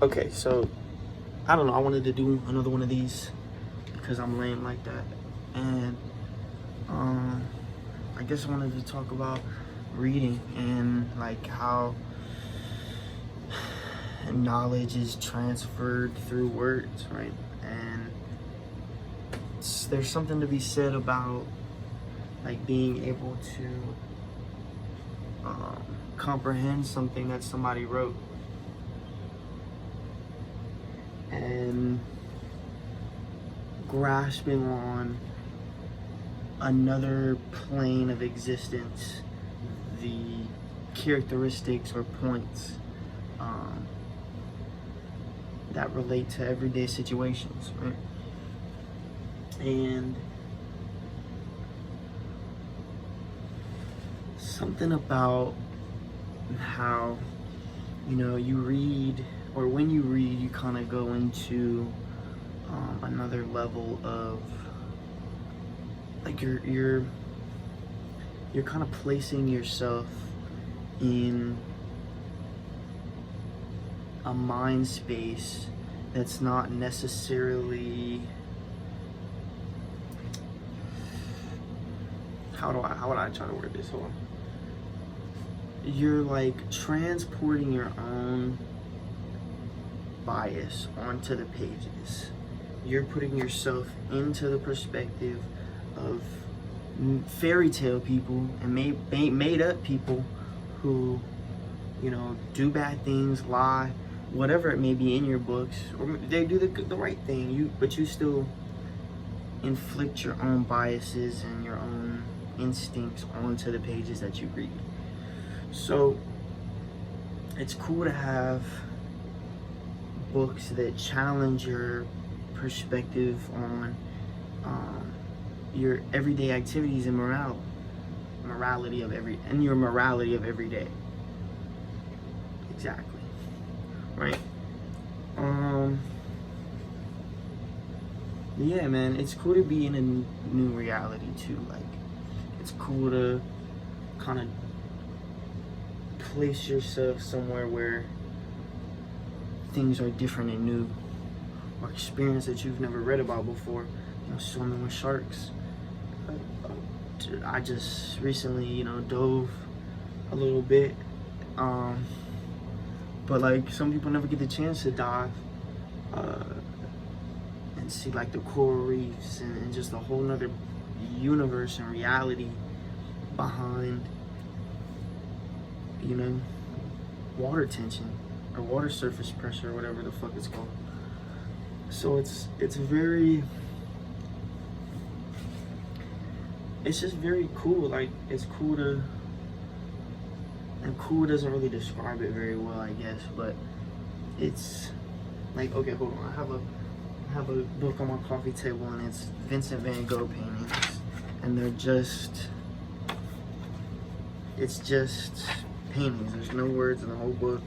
Okay, so I don't know. I wanted to do another one of these because I'm lame like that, and um, I guess I wanted to talk about reading and like how knowledge is transferred through words, right? And there's something to be said about like being able to comprehend something that somebody wrote and grasping on another plane of existence the characteristics or points that relate to everyday situations, right? And something about how, you know, you read, or when you read, you kind of go into another level of like you're kind of placing yourself in a mind space that's not necessarily, how would I try to word this? Hold on. You're like transporting your own bias onto the pages. You're putting yourself into the perspective of fairy tale people and made up people who, you know, do bad things, lie, whatever it may be in your books, or they do the right thing. But you still inflict your own biases and your own instincts onto the pages that you read. So it's cool to have books that challenge your perspective on your everyday activities and your morality of every day. Exactly. Right. Yeah, man, it's cool to be in a new reality too. Like, it's cool to kind of place yourself somewhere where things are different and new, or experience that you've never read about before. You know, swimming with sharks. I just recently, you know, dove a little bit, but like some people never get the chance to dive and see like the coral reefs and just a whole nother universe and reality behind, you know, water tension or water surface pressure or whatever the fuck it's called. So it's just very cool. Like, it's cool to, and cool doesn't really describe it very well, I guess, but it's like, okay, hold on, I have a book on my coffee table and it's Vincent van Gogh paintings, and it's just paintings. There's no words in the whole book,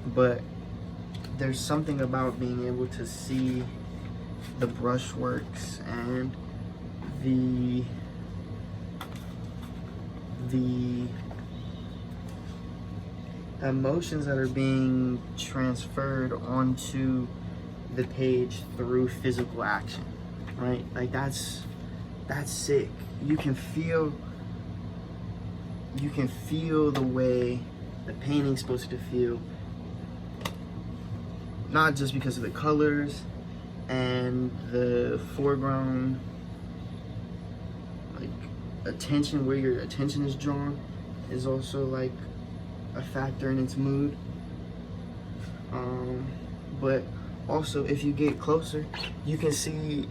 but there's something about being able to see the brushworks and the emotions that are being transferred onto the page through physical action, right? Like, that's sick. You can feel the way the painting's supposed to feel, not just because of the colors and the foreground, like, attention, where your attention is drawn is also like a factor in its mood. But also, if you get closer, you can see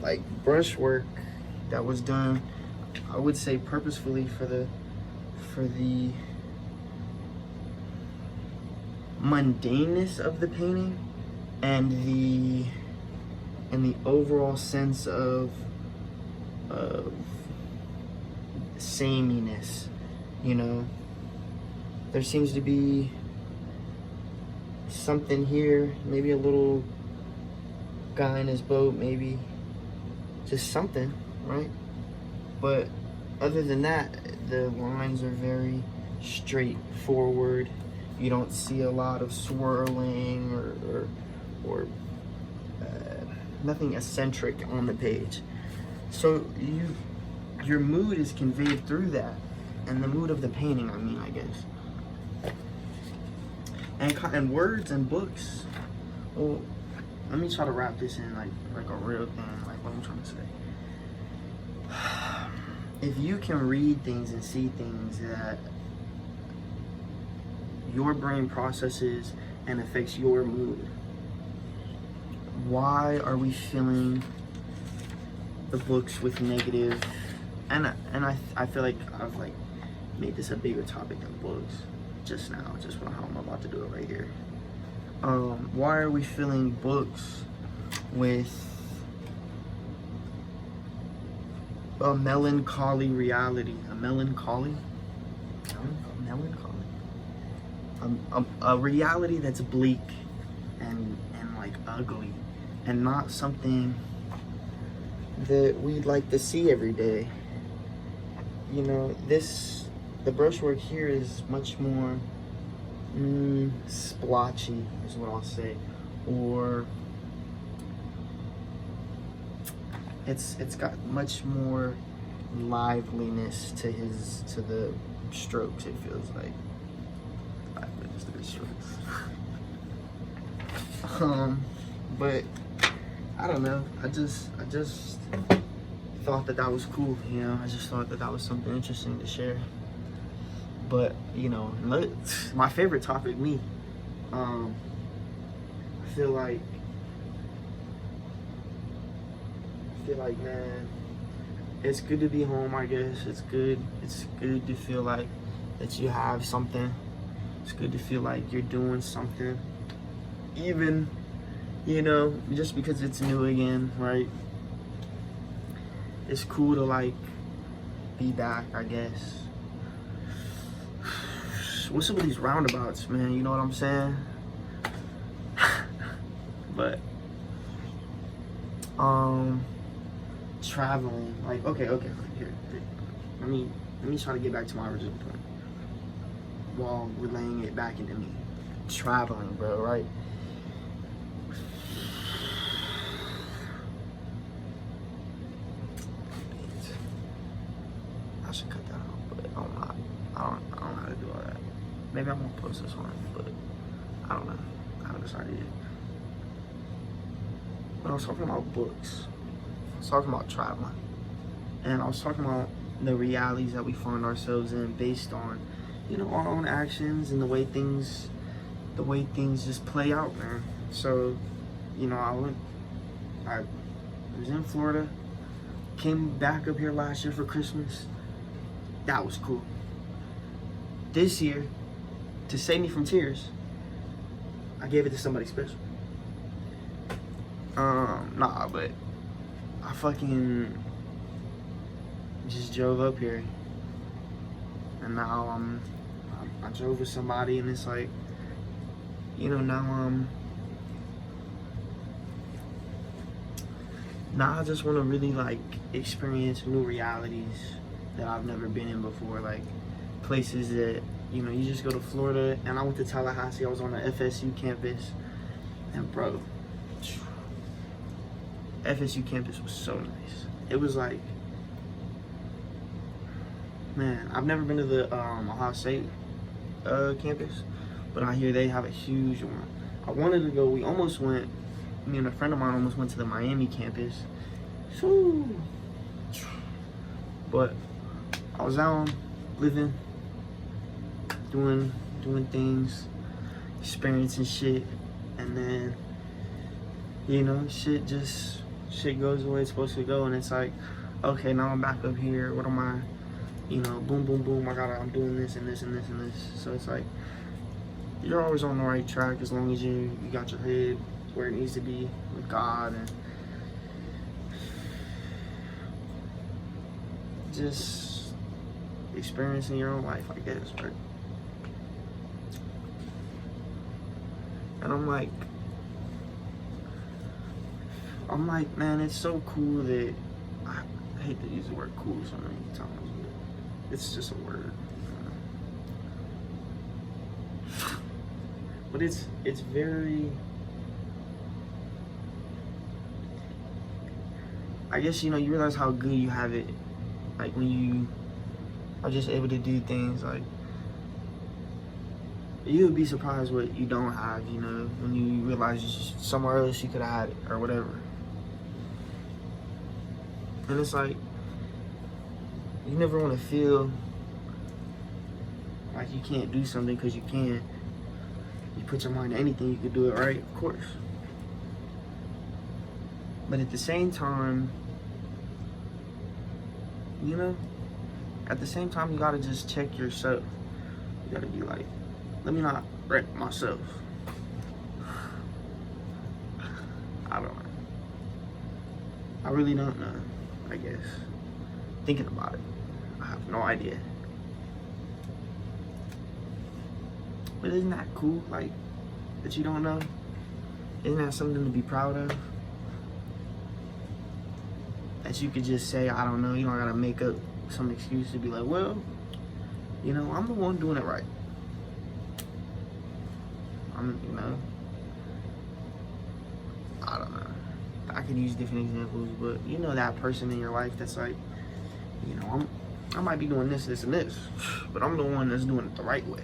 like brushwork that was done, I would say purposefully, for the mundaneness of the painting and the overall sense of sameness. You know, there seems to be something here, maybe a little guy in his boat, maybe just something, right? But other than that, the lines are very straightforward You don't see a lot of swirling or nothing eccentric on the page. So your mood is conveyed through that, and the mood of the painting, I mean, I guess. And words and books. Well, let me try to wrap this in like a real thing, like what I'm trying to say. If you can read things and see things that your brain processes and affects your mood, why are we filling the books with negative? And I feel like I've like made this a bigger topic than books just now, just how I'm about to do it right here. Why are we filling books with a melancholy reality? A reality that's bleak and like ugly, and not something that we'd like to see every day. You know, the brushwork here is much more splotchy, is what I'll say, or it's got much more liveliness to the strokes. It feels like liveliness to the strokes. But I don't know. I just thought that was cool. You know, I just thought that was something interesting to share. But you know, my favorite topic, me. I feel like, man, it's good to be home. I guess it's good. It's good to feel like that you have something. It's good to feel like you're doing something, even, you know, just because it's new again, right? It's cool to like be back, I guess. What's up with these roundabouts, man? You know what I'm saying? But traveling, like, okay, here. Let me try to get back to my original point while relaying it back into me. Traveling, bro, right? I should cut that out, but I don't know how to do all that. Maybe I'm gonna post this one, but I don't know. I haven't decided yet. But I was talking about books. I was talking about traveling. And I was talking about the realities that we find ourselves in based on, you know, our own actions and the way things just play out, man. So, you know, I was in Florida, came back up here last year for Christmas. That was cool. This year, to save me from tears, I gave it to somebody special. Nah, but I fucking just drove up here, and now I drove with somebody, and it's like, you know, now I just want to really like experience new realities that I've never been in before, like places that, you know, you just go to Florida. And I went to Tallahassee. I was on the FSU campus, and bro, FSU campus was so nice. It was like, man, I've never been to the Ohio State campus, but I hear they have a huge one. I wanted to go. We almost went. Me and a friend of mine almost went to the Miami campus. But I was out living, doing things, experiencing shit, and then, you know, shit goes the way it's supposed to go, and it's like, okay, now I'm back up here. What am I? You know, boom, boom, boom. I'm doing this and this and this and this. So it's like, you're always on the right track as long as you got your head where it needs to be with God, and just experiencing your own life, I guess, right? And I'm like, man, it's so cool that I hate to use the word cool so many times, but it's just a word. But it's very, I guess, you know, you realize how good you have it, like when you are just able to do things. Like, you would be surprised what you don't have, you know, when you realize somewhere else you could have had it or whatever. And it's like, you never want to feel like you can't do something because you can. You put your mind to anything, you could do it, right? Of course. But at the same time, you know, at the same time, you gotta just check yourself. You gotta be like, let me not wreck myself. I don't know. I really don't know, I guess. Thinking about it, I have no idea. But isn't that cool, like, that you don't know? Isn't that something to be proud of? That you could just say, I don't know, you don't gotta make up some excuse to be like, well, you know, I'm the one doing it right. You know, I don't know. I could use different examples, but you know that person in your life that's like, you know, I might be doing this, this, and this, but I'm the one that's doing it the right way.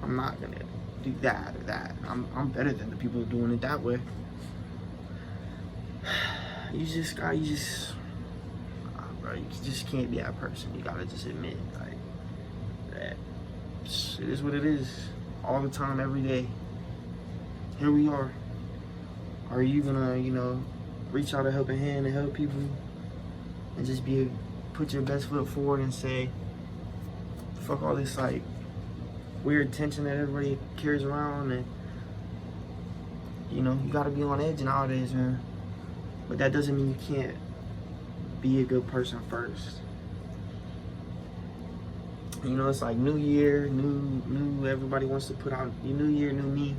I'm not gonna do that or that. I'm better than the people doing it that way. You just can't be that person. You gotta just admit, like, that it is what it is. All the time, every day. Here we are. Are you gonna, you know, reach out a helping hand and help people and just put your best foot forward and say, fuck all this, like, weird tension that everybody carries around, and, you know, you gotta be on edge nowadays, man. But that doesn't mean you can't be a good person first. You know, it's like new year, new everybody wants to put out new year, new me.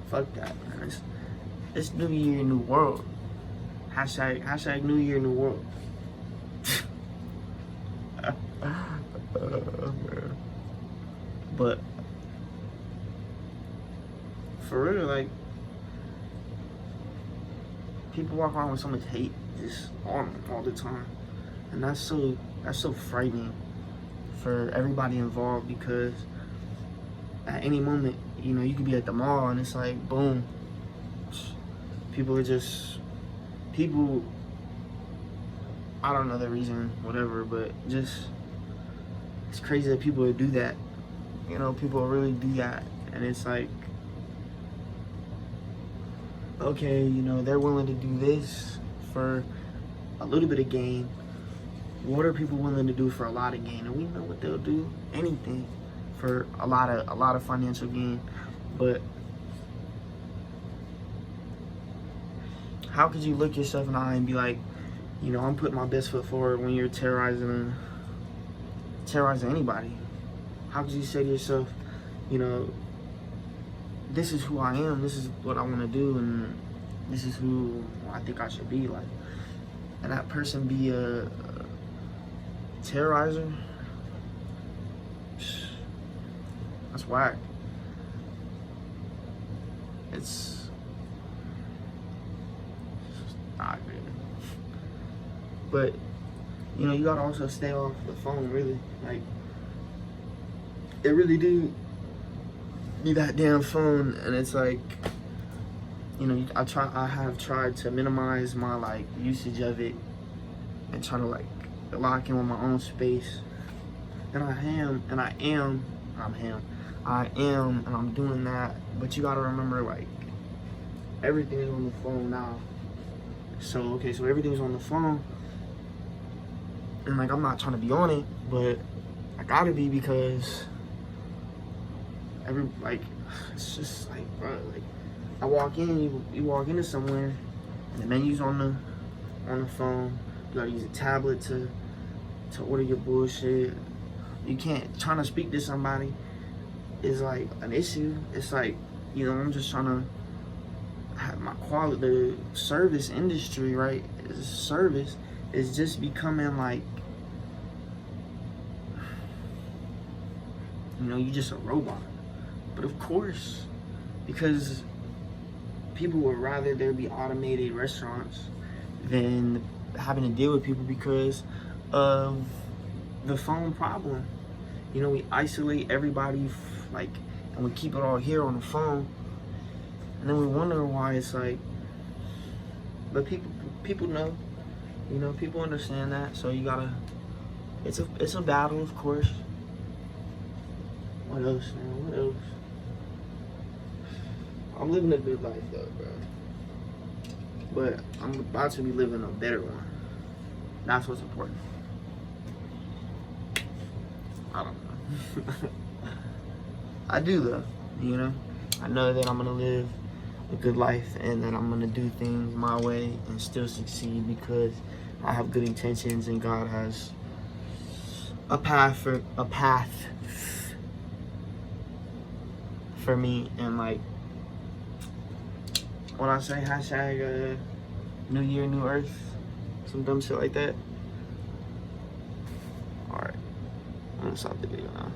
Fuck that, man. It's new year, new world. Hashtag new year, new world. But for real, like, people walk around with so much hate just on them all the time, and that's so frightening for everybody involved, because at any moment, you know, you could be at the mall and it's like, boom, people, I don't know the reason, whatever, but just, it's crazy that people would do that. You know, people really do that, and it's like, okay, you know, they're willing to do this for a little bit of gain. What are people willing to do for a lot of gain? And we know what they'll do, anything for a lot of financial gain. But how could you look yourself in the eye and be like, you know, I'm putting my best foot forward when you're terrorizing anybody? How could you say to yourself, you know, this is who I am, this is what I want to do, and this is who I think I should be like, and that person be a terrorizer? That's whack. It's not good. But, you know, you gotta also stay off the phone, really. Like, it really do be that damn phone, and it's like, you know, I have tried to minimize my, like, usage of it and try to, like, lock in with my own space, and I'm doing that. But you gotta remember, like, everything is on the phone now. So okay, so everything's on the phone, and like, I'm not trying to be on it, but I gotta be, because it's just like, bro, like, I walk in, you walk into somewhere, and the menu's on the phone. You gotta use a tablet to order your bullshit. You can't, trying to speak to somebody is like an issue. It's like, you know, I'm just trying to have my quality. The service industry, right? Service is just becoming like, you know, you just a robot. But of course, because people would rather there be automated restaurants than having to deal with people because of the phone problem. You know, we isolate everybody, like, and we keep it all here on the phone, and then we wonder why it's like. But people know, you know, people understand that. So you gotta. It's a battle, of course. What else, man? What else? I'm living a good life though, bro. But I'm about to be living a better one. That's what's important. I don't know. I do though, you know. I know that I'm gonna live a good life and that I'm gonna do things my way and still succeed because I have good intentions and God has a path for me. And like what I say, hashtag New Year, New Earth, some dumb shit like that. Alright, I'm gonna stop the video now.